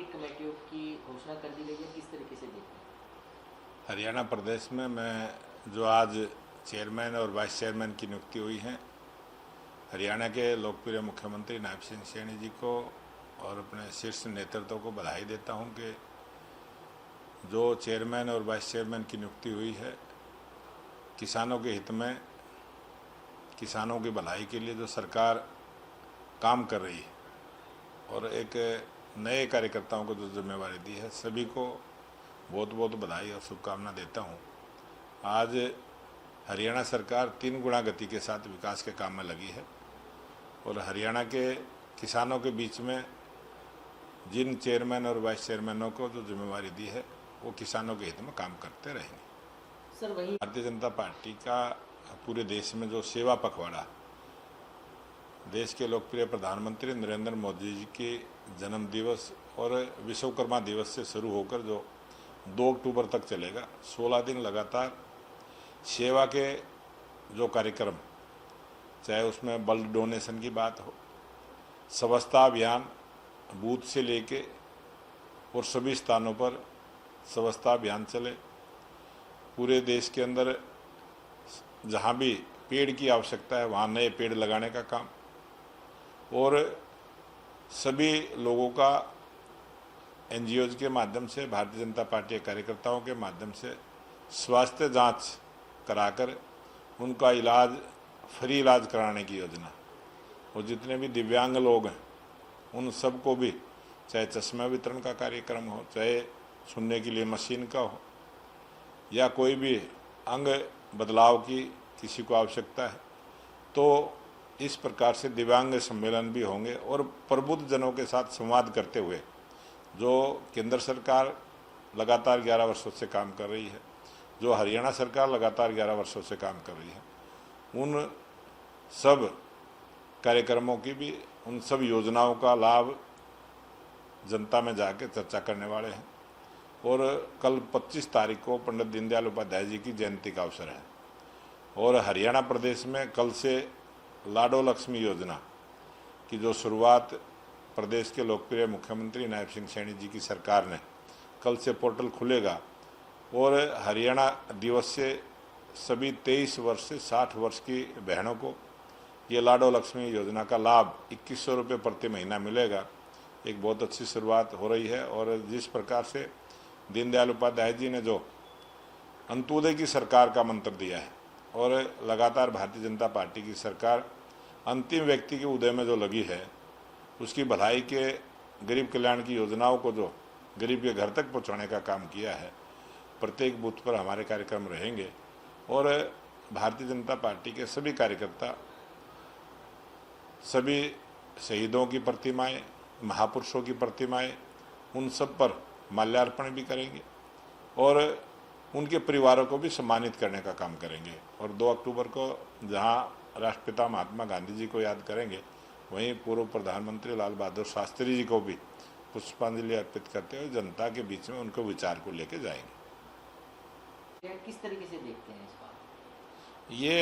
Market कमेटियों की घोषणा कर दी गई है, किस तरीके से देखते हैं? हरियाणा प्रदेश में मैं जो आज चेयरमैन और वाइस चेयरमैन की नियुक्ति हुई है, हरियाणा के लोकप्रिय मुख्यमंत्री नायब सिंह सैनी जी को और अपने शीर्ष नेतृत्व को बधाई देता हूं कि जो चेयरमैन और वाइस चेयरमैन की नियुक्ति हुई है, किसानों के हित में, किसानों की भलाई के लिए जो सरकार काम कर रही है और एक नए कार्यकर्ताओं को जो जिम्मेवारी दी है, सभी को बहुत बहुत बधाई और शुभकामना देता हूं। आज हरियाणा सरकार 3 गुना गति के साथ विकास के काम में लगी है और हरियाणा के किसानों के बीच में जिन चेयरमैन और वाइस चेयरमैनों को जो जिम्मेवारी दी है, वो किसानों के हित में काम करते रहेंगे। सर वही भारतीय जनता पार्टी का पूरे देश में जो सेवा पखवाड़ा देश के लोकप्रिय प्रधानमंत्री नरेंद्र मोदी जी के जन्म दिवस और विश्वकर्मा दिवस से शुरू होकर जो 2 अक्टूबर तक चलेगा, 16 दिन लगातार सेवा के जो कार्यक्रम, चाहे उसमें ब्लड डोनेशन की बात हो, स्वच्छता अभियान बूथ से लेके और सभी स्थानों पर स्वच्छता अभियान चले, पूरे देश के अंदर जहाँ भी पेड़ की आवश्यकता है वहाँ नए पेड़ लगाने का काम, और सभी लोगों का एनजीओज के माध्यम से, भारतीय जनता पार्टी के कार्यकर्ताओं के माध्यम से स्वास्थ्य जांच कराकर उनका इलाज, फ्री इलाज कराने की योजना, और जितने भी दिव्यांग लोग हैं उन सबको भी, चाहे चश्मा वितरण का कार्यक्रम हो, चाहे सुनने के लिए मशीन का हो, या कोई भी अंग बदलाव की किसी को आवश्यकता है, तो इस प्रकार से दिव्यांग सम्मेलन भी होंगे। और प्रबुद्ध जनों के साथ संवाद करते हुए जो केंद्र सरकार लगातार 11 वर्षों से काम कर रही है, जो हरियाणा सरकार लगातार 11 वर्षों से काम कर रही है, उन सब कार्यक्रमों की भी, उन सब योजनाओं का लाभ जनता में जाके चर्चा करने वाले हैं। और कल 25 तारीख को पंडित दीनदयाल उपाध्याय जी की जयंती का अवसर है और हरियाणा प्रदेश में कल से लाडो लक्ष्मी योजना की जो शुरुआत प्रदेश के लोकप्रिय मुख्यमंत्री नायब सिंह सैनी जी की सरकार ने, कल से पोर्टल खुलेगा और हरियाणा दिवस से सभी 23 वर्ष से 60 वर्ष की बहनों को ये लाडो लक्ष्मी योजना का लाभ 2100 रुपये प्रति महीना मिलेगा। एक बहुत अच्छी शुरुआत हो रही है। और जिस प्रकार से दीनदयाल उपाध्याय जी ने जो अंत्योदय की सरकार का मंत्र दिया है और लगातार भारतीय जनता पार्टी की सरकार अंतिम व्यक्ति के उदय में जो लगी है, उसकी भलाई के, गरीब कल्याण की योजनाओं को जो गरीब के घर तक पहुंचाने का काम किया है, प्रत्येक बूथ पर हमारे कार्यक्रम रहेंगे और भारतीय जनता पार्टी के सभी कार्यकर्ता सभी शहीदों की प्रतिमाएं, महापुरुषों की प्रतिमाएं, उन सब पर माल्यार्पण भी करेंगे और उनके परिवारों को भी सम्मानित करने का काम करेंगे। और 2 अक्टूबर को जहां राष्ट्रपिता महात्मा गांधी जी को याद करेंगे, वहीं पूर्व प्रधानमंत्री लाल बहादुर शास्त्री जी को भी पुष्पांजलि अर्पित करते हुए जनता के बीच में उनको विचार को लेके जाएंगे। किस तरीके से देखते हैं इस बात? ये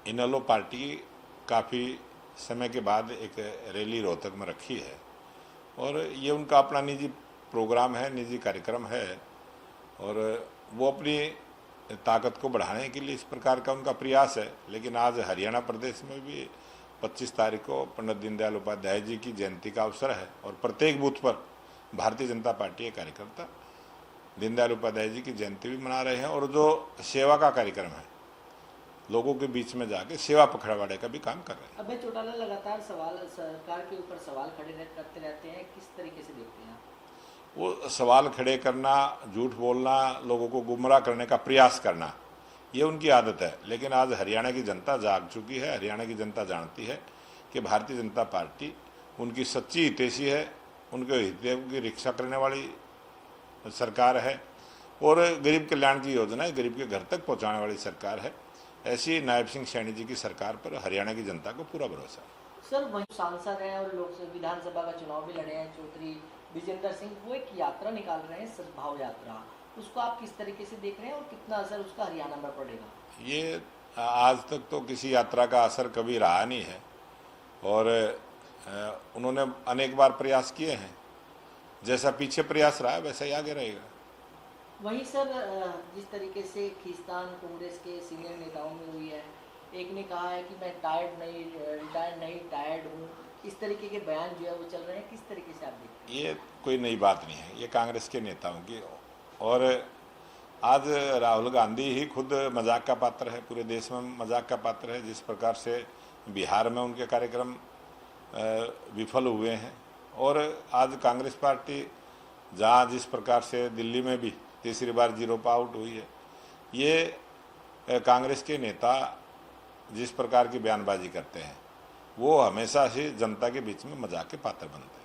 इनेलो पार्टी काफ़ी समय के बाद एक रैली रोहतक में रखी है और ये उनका अपना निजी प्रोग्राम है, निजी कार्यक्रम है और वो अपनी ताकत को बढ़ाने के लिए इस प्रकार का उनका प्रयास है। लेकिन आज हरियाणा प्रदेश में भी 25 तारीख को पंडित दीनदयाल उपाध्याय जी की जयंती का अवसर है और प्रत्येक बूथ पर भारतीय जनता पार्टी के कार्यकर्ता दीनदयाल उपाध्याय जी की जयंती भी मना रहे हैं और जो सेवा का कार्यक्रम है, लोगों के बीच में जाके सेवा पखवाड़े का भी काम कर रहे हैं। अभय चौटाला लगातार सरकार के ऊपर सवाल करते रहते हैं, किस तरीके से देखते हैं आप? वो सवाल खड़े करना, झूठ बोलना, लोगों को गुमराह करने का प्रयास करना, ये उनकी आदत है। लेकिन आज हरियाणा की जनता जाग चुकी है, हरियाणा की जनता जानती है कि भारतीय जनता पार्टी उनकी सच्ची हितैषी है, उनके हितों की रक्षा करने वाली सरकार है और गरीब कल्याण की योजनाएं गरीब के घर तक पहुंचाने वाली सरकार है। ऐसी नायब सिंह सैनी जी की सरकार पर हरियाणा की जनता को पूरा भरोसा है। सर वही सांसद हैं और लोकसभा विधानसभा का चुनाव भी लड़े हैं, चौधरी विजेंद्र सिंह, वो एक यात्रा निकाल रहे हैं, सद्भाव यात्रा, उसको आप किस तरीके से देख रहे हैं और कितना असर उसका हरियाणा में पड़ेगा? ये आज तक तो किसी यात्रा का असर कभी रहा नहीं है और उन्होंने अनेक बार प्रयास किए हैं जैसा पीछे प्रयास रहा है वैसा ही आगे रहेगा। वहीं सर जिस तरीके से खींचतान कांग्रेस के सीनियर नेताओं में हुई है, एक ने कहा है कि मैं रिटायर्ड नहीं टायर्ड हूँ, इस तरीके के बयान जो है वो चल रहे हैं, किस तरीके से आप देखते हैं? ये कोई नई बात नहीं है, ये कांग्रेस के नेताओं की। और आज राहुल गांधी ही खुद मजाक का पात्र है, पूरे देश में मजाक का पात्र है। जिस प्रकार से बिहार में उनके कार्यक्रम विफल हुए हैं, और आज कांग्रेस पार्टी जहाँ जिस प्रकार से दिल्ली में भी तीसरी बार जीरो पे आउट हुई है, ये कांग्रेस के नेता जिस प्रकार की बयानबाजी करते हैं वो हमेशा से जनता के बीच में मजाक के पात्र बनते हैं।